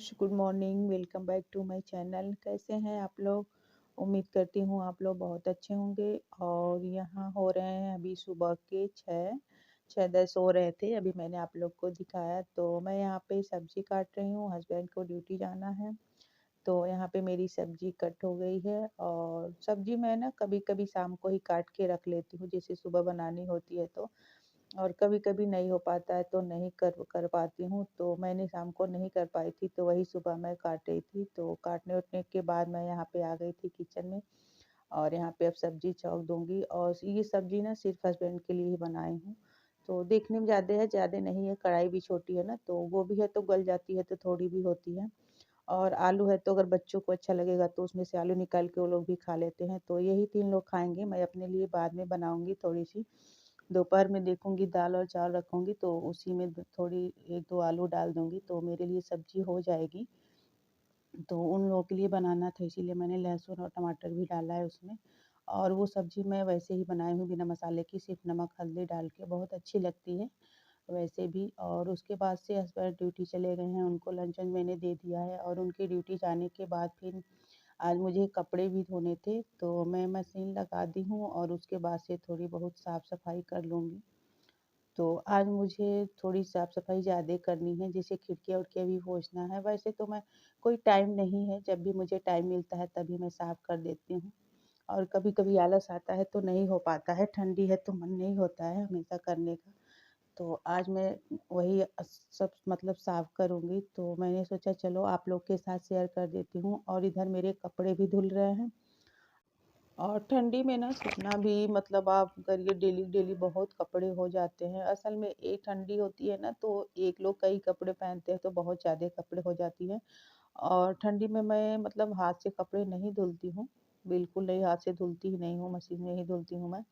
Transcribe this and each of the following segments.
Friends, good morning. Welcome back to my channel. कैसे हैं आप लोग? उम्मीद करती हूँ आप लोग बहुत अच्छे होंगे। और यहाँ हो रहे हैं अभी सुबह के 6:10 हो रहे थे। अभी मैंने आप लोग को दिखाया तो मैं यहाँ पे सब्जी काट रही हूँ। हस्बैंड को ड्यूटी जाना है तो यहाँ पे मेरी सब्जी कट हो गई है। और सब्जी मैं ना कभी कभी शाम को ही काट के रख लेती हूँ, जैसे सुबह बनानी होती है तो। और कभी-कभी नहीं हो पाता है तो नहीं कर कर पाती हूँ, तो मैंने शाम को नहीं कर पाई थी तो वही सुबह मैं काट रही थी। तो काटने-वोटने के बाद मैं यहाँ पे आ गई थी किचन में और यहाँ पे अब सब्ज़ी छौंक दूँगी। और ये सब्ज़ी ना सिर्फ़ हस्बैंड के लिए ही बनाई हूँ। तो देखने में ज़्यादा है, ज़्यादा नहीं है, कढ़ाई भी छोटी है ना, तो गोभी है तो गल जाती है तो थोड़ी भी होती है। और आलू है तो अगर बच्चों को अच्छा लगेगा तो उसमें से आलू निकाल के वो लोग भी खा लेते हैं। तो यही 3 लोग खाएँगे, मैं अपने लिए बाद में बनाऊँगी थोड़ी-सी। दोपहर में देखूँगी दाल और चावल रखूँगी तो उसी में थोड़ी 1-2 आलू डाल दूँगी तो मेरे लिए सब्ज़ी हो जाएगी। तो उन लोगों के लिए बनाना था इसीलिए मैंने लहसुन और टमाटर भी डाला है उसमें। और वो सब्ज़ी मैं वैसे ही बनाई हूँ बिना मसाले की, सिर्फ़ नमक हल्दी डाल के, बहुत अच्छी लगती है वैसे भी। और उसके बाद से हस्बैंड ड्यूटी चले गए हैं, उनको लंच-वंच मैंने दे दिया है। और उनकी ड्यूटी जाने के बाद फिर आज मुझे कपड़े भी धोने थे तो मैं मशीन लगा दी हूँ और उसके बाद से थोड़ी बहुत साफ-सफाई कर लूँगी। तो आज मुझे थोड़ी साफ-सफाई ज़्यादा करनी है, जैसे खिड़कियाँ-विड़कियाँ भी पोंछना है। वैसे तो मैं कोई टाइम नहीं है, जब भी मुझे टाइम मिलता है तभी मैं साफ कर देती हूँ। और कभी-कभी आलस आता है तो नहीं हो पाता है, ठंडी है तो मन नहीं होता है हमेशा करने का। तो आज मैं वही सब मतलब साफ करूँगी, तो मैंने सोचा चलो आप लोग के साथ शेयर कर देती हूँ। और इधर मेरे कपड़े भी धुल रहे हैं। और ठंडी में ना कितना भी मतलब आप करिए, डेली-डेली बहुत कपड़े हो जाते हैं। असल में एक ठंडी होती है ना तो एक लोग कई कपड़े पहनते हैं तो बहुत ज़्यादा कपड़े हो जाती हैं। और ठंडी में मैं मतलब हाथ से कपड़े नहीं धुलती हूँ, बिल्कुल नहीं, हाथ से धुलती ही नहीं हूँ, मशीन में ही धुलती हूँ मैं।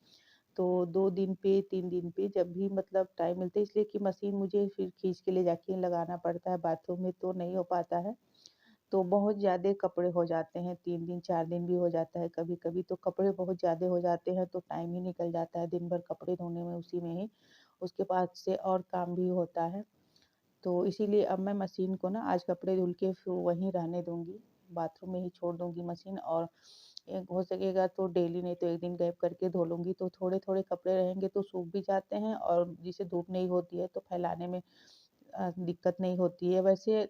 तो 2 दिन पे 3 दिन पे जब भी मतलब टाइम मिलता है, इसलिए कि मशीन मुझे फिर खींच के ले जाके लगाना पड़ता है, बाथरूम में तो नहीं हो पाता है। तो बहुत ज़्यादा कपड़े हो जाते हैं, 3 दिन 4 दिन भी हो जाता है कभी-कभी, तो कपड़े बहुत ज़्यादा हो जाते हैं तो टाइम ही निकल जाता है दिन भर कपड़े धोने में उसी में ही। उसके बाद से और काम भी होता है। तो इसीलिए अब मैं मशीन को ना आज कपड़े धुल के फिर वहीं रहने दूँगी, बाथरूम में ही छोड़ दूँगी मशीन। और एक हो सकेगा तो डेली नहीं तो 1 दिन गैप करके धो लूँगी, तो थोड़े-थोड़े कपड़े रहेंगे तो सूख भी जाते हैं और जिससे धूप नहीं होती है तो फैलाने में दिक्कत नहीं होती है। वैसे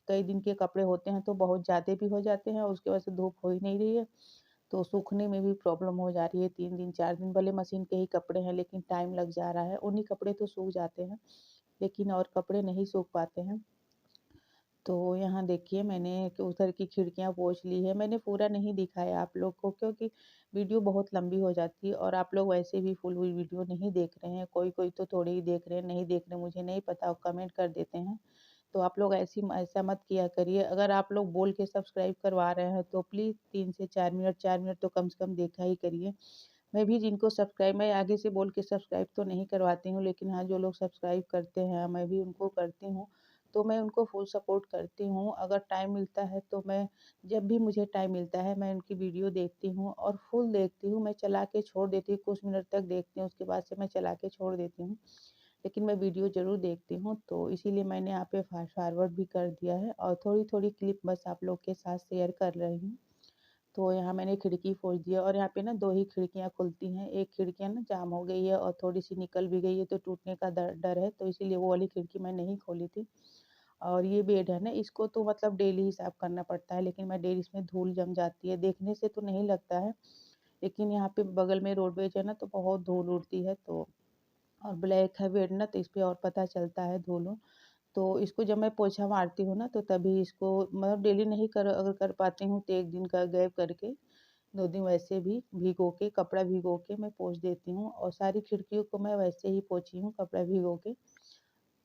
कई दिन के कपड़े होते हैं तो बहुत ज़्यादा भी हो जाते हैं और उसकी वजह से धूप हो ही नहीं रही है, तो सूखने में भी प्रॉब्लम हो जा रही है। 3 दिन 4 दिन भले मशीन के ही कपड़े हैं लेकिन टाइम लग जा रहा है। उन्हीं कपड़े तो सूख जाते हैं, लेकिन और कपड़े नहीं सूख पाते हैं। तो यहाँ देखिए मैंने कि उधर की खिड़कियाँ पोंछ ली है। मैंने पूरा नहीं दिखाया आप लोग को क्योंकि वीडियो बहुत लंबी हो जाती है और आप लोग वैसे भी फुल वीडियो नहीं देख रहे हैं। कोई-कोई तो थोड़ी ही देख रहे हैं, नहीं देख रहे मुझे नहीं पता, कमेंट कर देते हैं। तो आप लोग ऐसा मत किया करिए। अगर आप लोग बोल के सब्सक्राइब करवा रहे हैं तो प्लीज़ 3 से 4 मिनट तो कम से कम देखा ही करिए। मैं भी जिनको सब्सक्राइब मैं आगे से बोल के सब्सक्राइब तो नहीं करवाती हूँ, लेकिन हाँ, जो लोग सब्सक्राइब करते हैं मैं भी उनको करती हूँ। तो मैं उनको फुल सपोर्ट करती हूँ। अगर टाइम मिलता है तो मैं जब भी मुझे टाइम मिलता है मैं उनकी वीडियो देखती हूँ और फुल देखती हूँ। मैं चला के छोड़ देती हूँ, कुछ मिनट तक देखती हूँ, उसके बाद से मैं चला के छोड़ देती हूँ। लेकिन मैं वीडियो ज़रूर देखती हूँ, तो इसीलिए मैंने यहाँ पे फ़ास्ट फॉरवर्ड भी कर दिया है और थोड़ी-थोड़ी क्लिप बस आप लोग के साथ शेयर कर रही हूँ। तो यहाँ मैंने खिड़की खोल दिया और यहाँ पे ना 2 ही खिड़कियाँ खुलती हैं। एक खिड़कियाँ ना जाम हो गई है और थोड़ी-सी निकल भी गई है तो टूटने का डर डर है, तो इसीलिए वो वाली खिड़की मैं नहीं खोली थी। और ये बेड है ना, इसको तो मतलब डेली ही साफ़ करना पड़ता है, लेकिन मैं डेली इसमें धूल जम जाती है। देखने से तो नहीं लगता है, लेकिन यहाँ पे बगल में रोडवेज है ना तो बहुत धूल उड़ती है। तो और ब्लैक है बेड ना तो इसपे और पता चलता है धूल। तो इसको जब मैं पोछा मारती हूँ ना तो तभी इसको मतलब डेली नहीं कर अगर कर पाती हूँ तो 1 दिन का गैप करके 2 दिन वैसे भी भिगो के कपड़ा भिगो के मैं पोंछ देती हूँ। और सारी खिड़कियों को मैं वैसे ही पोंछी हूँ कपड़ा भिगो के।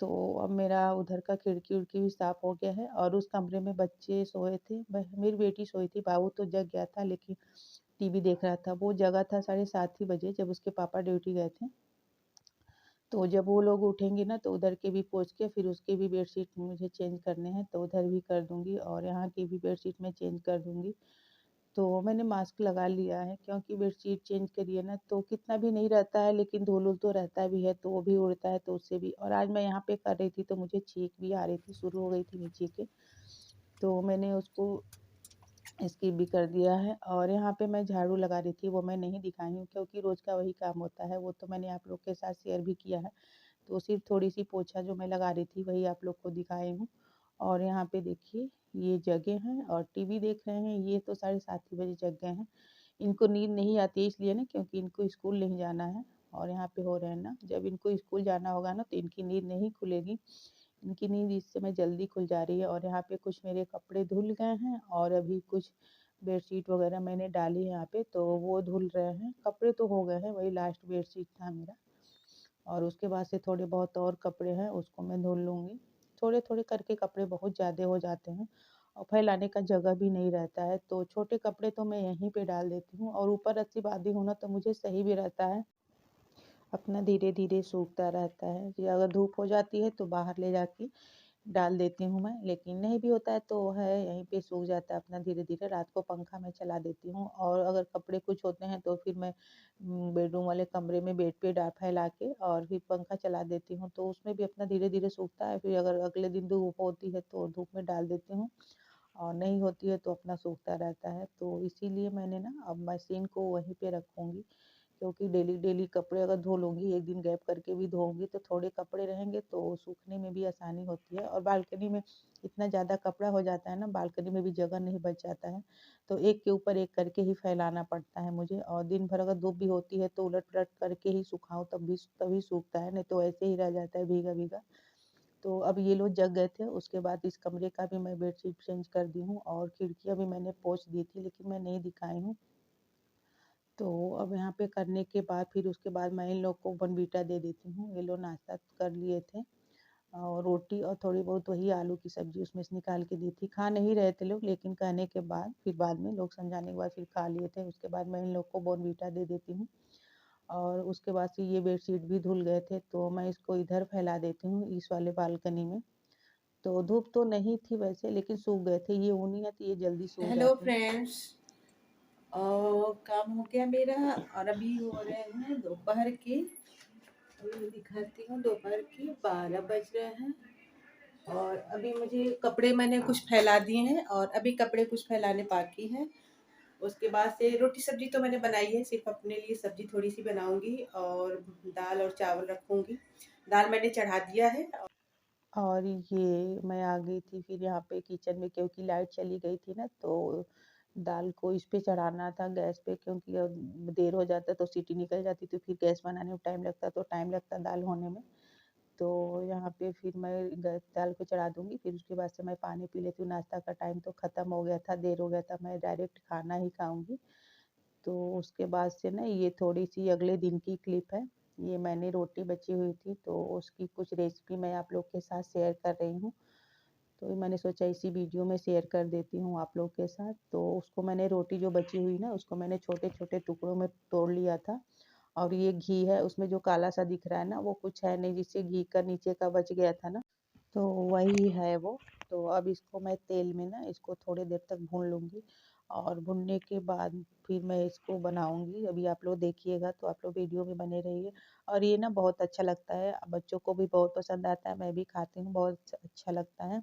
तो अब मेरा उधर का खिड़की-विड़की भी साफ हो गया है। और उस कमरे में बच्चे सोए थे, मेरी बेटी सोई थी, बाबू तो जग गया था लेकिन टीवी देख रहा था। वो जगा था साढ़े 7 ही बजे जब उसके पापा ड्यूटी गए थे। तो जब वो लोग उठेंगे ना तो उधर के भी पोंछ के फिर उसके भी बेडशीट मुझे चेंज करने हैं तो उधर भी कर दूँगी और यहाँ की भी बेडशीट मैं चेंज कर दूँगी। तो मैंने मास्क लगा लिया है क्योंकि बेडशीट चेंज करिए ना तो कितना भी नहीं रहता है, लेकिन धूल-वूल तो रहता भी है तो वो भी उड़ता है तो उससे भी। और आज मैं यहाँ पे कर रही थी तो मुझे छींक भी आ रही थी, शुरू हो गई थी नीचे के। तो मैंने उसको स्किप भी कर दिया है। और यहाँ पे मैं झाड़ू लगा रही थी, वो मैं नहीं दिखाई हूँ क्योंकि रोज़ का वही काम होता है, वो तो मैंने आप लोग के साथ शेयर भी किया है। तो सिर्फ़ थोड़ी-सी पोछा जो मैं लगा रही थी वही आप लोग को दिखाई हूँ। और यहाँ पे देखिए ये जगे हैं और टीवी देख रहे हैं, ये तो साढ़े 7 ही बजे जग गए हैं। इनको नींद नहीं आती है इसलिए ना, क्योंकि इनको स्कूल नहीं जाना है। और यहाँ पे हो रहे हैं ना, जब इनको स्कूल जाना होगा ना तो इनकी नींद नहीं खुलेगी। इनकी नींद इस समय जल्दी खुल जा रही है। और यहाँ पे कुछ मेरे कपड़े धुल गए हैं और अभी कुछ बेडशीट वगैरह मैंने डाली है यहाँ पे, तो वो धुल रहे हैं। कपड़े तो हो गए हैं, वही लास्ट बेडशीट था मेरा। और उसके बाद से थोड़े बहुत और कपड़े हैं, उसको मैं धुल लूँगी। थोड़े-थोड़े करके कपड़े बहुत ज़्यादा हो जाते हैं और फैलाने का जगह भी नहीं रहता है, तो छोटे कपड़े तो मैं यहीं पे डाल देती हूँ। और ऊपर रस्सी बाँधी हूँ ना, तो मुझे सही भी रहता है, अपना धीरे-धीरे सूखता रहता है। जी, अगर धूप हो जाती है तो बाहर ले जाके डाल देती हूँ मैं, लेकिन नहीं भी होता है तो है यहीं पे सूख जाता है अपना धीरे-धीरे। रात को पंखा मैं चला देती हूँ। और अगर कपड़े कुछ होते हैं तो फिर मैं बेडरूम वाले कमरे में बेड पे फैला के और फिर पंखा चला देती हूँ, तो उसमें भी अपना धीरे-धीरे सूखता है। फिर अगर अगले दिन धूप होती है तो धूप में डाल देती हूँ और नहीं होती है तो अपना सूखता रहता है। तो इसीलिए मैंने ना अब मशीन को वहीं पे रखूँगी, क्योंकि डेली-डेली कपड़े अगर धो लूँगी, एक दिन गैप करके भी धोऊँगी तो थोड़े कपड़े रहेंगे तो सूखने में भी आसानी होती है। और बालकनी में इतना ज़्यादा कपड़ा हो जाता है ना, बालकनी में भी जगह नहीं बच जाता है, तो एक के ऊपर एक करके ही फैलाना पड़ता है मुझे। और दिन भर अगर धूप भी होती है तो उलट-पलट करके ही सुखाऊँ तभी सूखता है, नहीं तो ऐसे ही रह जाता है भीगा-भीगा। तो अब ये लोग जग गए थे, उसके बाद इस कमरे का भी मैं बेडशीट चेंज कर दी हूँ और खिड़कियाँ भी मैंने पोंछ दी थी, लेकिन मैं नहीं दिखाई हूँ। तो अब यहाँ पे करने के बाद फिर उसके बाद मैं इन लोग को बॉर्नवीटा दे देती हूँ। ये लोग नाश्ता कर लिए थे और रोटी और थोड़ी बहुत वही आलू की सब्ज़ी उसमें से निकाल के दी थी। खा नहीं रहे थे लोग, लेकिन कहने के बाद फिर बाद में लोग समझाने के बाद फिर खा लिए थे। उसके बाद मैं इन लोग को बॉर्नवीटा दे देती हूँ। और उसके बाद से ये बेडशीट भी धुल गए थे तो मैं इसको इधर फैला देती हूँ, इस वाले बालकनी में। तो धूप तो नहीं थी वैसे, लेकिन सूख गए थे। ये ऊनी है तो ये जल्दी सूख हेलो जाते हैं। फ्रेंड्स। और काम हो गया मेरा और अभी हो रहे हैं दोपहर के। अभी मैं दिखाती हूँ, दोपहर के 12 बज रहे हैं। और अभी मुझे कपड़े मैंने कुछ फैला दिए हैं और अभी कपड़े कुछ फैलाने बाकी हैं। उसके बाद से रोटी सब्जी तो मैंने बनाई है, सिर्फ अपने लिए सब्जी थोड़ी सी बनाऊंगी और दाल और चावल रखूंगी। दाल मैंने चढ़ा दिया है। और ये मैं आ गई थी फिर यहाँ पे किचन में, क्योंकि लाइट चली गई थी ना, तो दाल को इस पे चढ़ाना था गैस पे, क्योंकि अब देर हो जाता तो सीटी निकल जाती तो फिर गैस बनाने में टाइम लगता दाल होने में। तो यहाँ पे फिर मैं गैस दाल को चढ़ा दूंगी, फिर उसके बाद से मैं पानी पी लेती हूँ। नाश्ता का टाइम तो ख़त्म हो गया था, देर हो गया था, मैं डायरेक्ट खाना ही खाऊंगी। तो उसके बाद से ना ये थोड़ी-सी अगले दिन की क्लिप है। ये मैंने रोटी बची हुई थी तो उसकी कुछ रेसिपी मैं आप लोग के साथ शेयर कर रही हूँ। तो मैंने सोचा इसी वीडियो में शेयर कर देती हूँ आप लोग के साथ। तो उसको मैंने रोटी जो बची हुई ना, उसको मैंने छोटे-छोटे टुकड़ों में तोड़ लिया था। और ये घी है, उसमें जो काला-सा दिख रहा है ना, वो कुछ है नहीं, जिससे घी का नीचे का बच गया था ना, तो वही है वो। तो अब इसको मैं तेल में ना इसको थोड़ी देर तक भून लूँगी और भुनने के बाद फिर मैं इसको बनाऊँगी। अभी आप लोग देखिएगा तो आप लोग वीडियो में बने रहिए। और ये ना बहुत अच्छा लगता है, बच्चों को भी बहुत पसंद आता है, मैं भी खाती हूँ, बहुत अच्छा लगता है।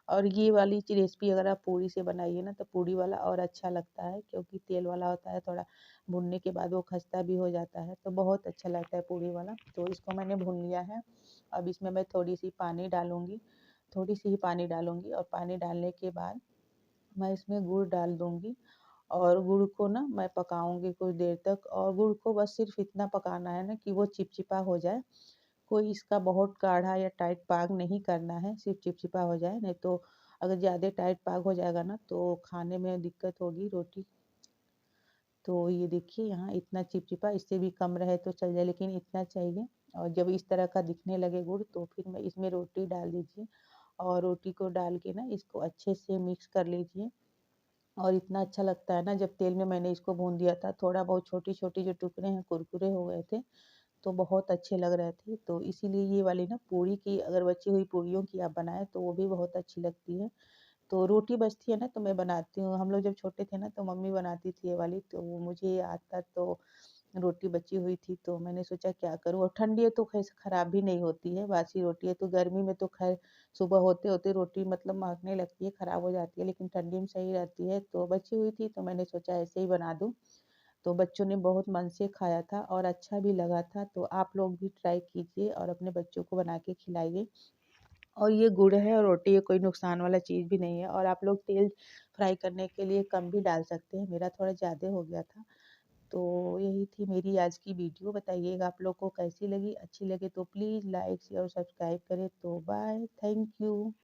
और ये वाली रेसिपी अगर आप पूड़ी से बनाइए ना तो पूड़ी वाला और अच्छा लगता है, क्योंकि तेल वाला होता है थोड़ा, भुनने के बाद वो खस्ता भी हो जाता है, तो बहुत अच्छा लगता है पूड़ी वाला। तो इसको मैंने भून लिया है। अब इसमें मैं थोड़ी सी पानी डालूंगी, थोड़ी सी ही पानी डालूंगी। और पानी डालने के बाद मैं इसमें गुड़ डाल दूंगी और गुड़ को ना मैं पकाऊंगी कुछ देर तक। और गुड़ को बस सिर्फ इतना पकाना है ना कि वो चिपचिपा हो जाए। कोई इसका बहुत गाढ़ा या टाइट पाग नहीं करना है, सिर्फ चिपचिपा हो जाए, नहीं तो अगर ज़्यादा टाइट पाग हो जाएगा ना तो खाने में दिक्कत होगी रोटी। तो ये देखिए यहाँ इतना चिपचिपा, इससे भी कम रहे तो चल जाए, लेकिन इतना चाहिए। और जब इस तरह का दिखने लगे गुड़ तो फिर मैं इसमें रोटी डाल दीजिए। और रोटी को डाल के ना इसको अच्छे से मिक्स कर लीजिए। और इतना अच्छा लगता है ना, जब तेल में मैंने इसको भून दिया था, थोड़ा बहुत छोटी-छोटी जो टुकड़े हैं कुरकुरे हो गए थे, तो बहुत अच्छे लग रहे थे। तो इसीलिए ये वाली ना पूरी की, अगर बची हुई पूरियों की आप बनाएँ तो वो भी बहुत अच्छी लगती है। तो रोटी बचती है ना तो मैं बनाती हूँ। हम लोग जब छोटे थे ना तो मम्मी बनाती थी ये वाली, तो वो मुझे याद था, तो रोटी बची हुई थी, तो मैंने सोचा क्या करूँ, और ठंडी है तो खैर खराब भी नहीं होती है, बासी रोटी है तो गर्मी में तो खैर सुबह होते-होते रोटी मतलब महकने लगती है, खराब हो जाती है, लेकिन ठंडी में सही रहती है। तो बची हुई थी तो मैंने सोचा ऐसे ही बना दूँ। तो बच्चों ने बहुत मन से खाया था और अच्छा भी लगा था, तो आप लोग भी ट्राई कीजिए और अपने बच्चों को बना के खिलाइए। और ये गुड़ है और रोटी है, कोई नुकसान वाला चीज़ भी नहीं है, और आप लोग तेल फ्राई करने के लिए कम भी डाल सकते हैं, मेरा थोड़ा ज़्यादा हो गया था। तो यही थी मेरी आज की वीडियो, बताइएगा आप लोग को कैसी लगी? अच्छी लगे तो प्लीज़ लाइक, शेयर और सब्सक्राइब करें। तो बाय, थैंक यू।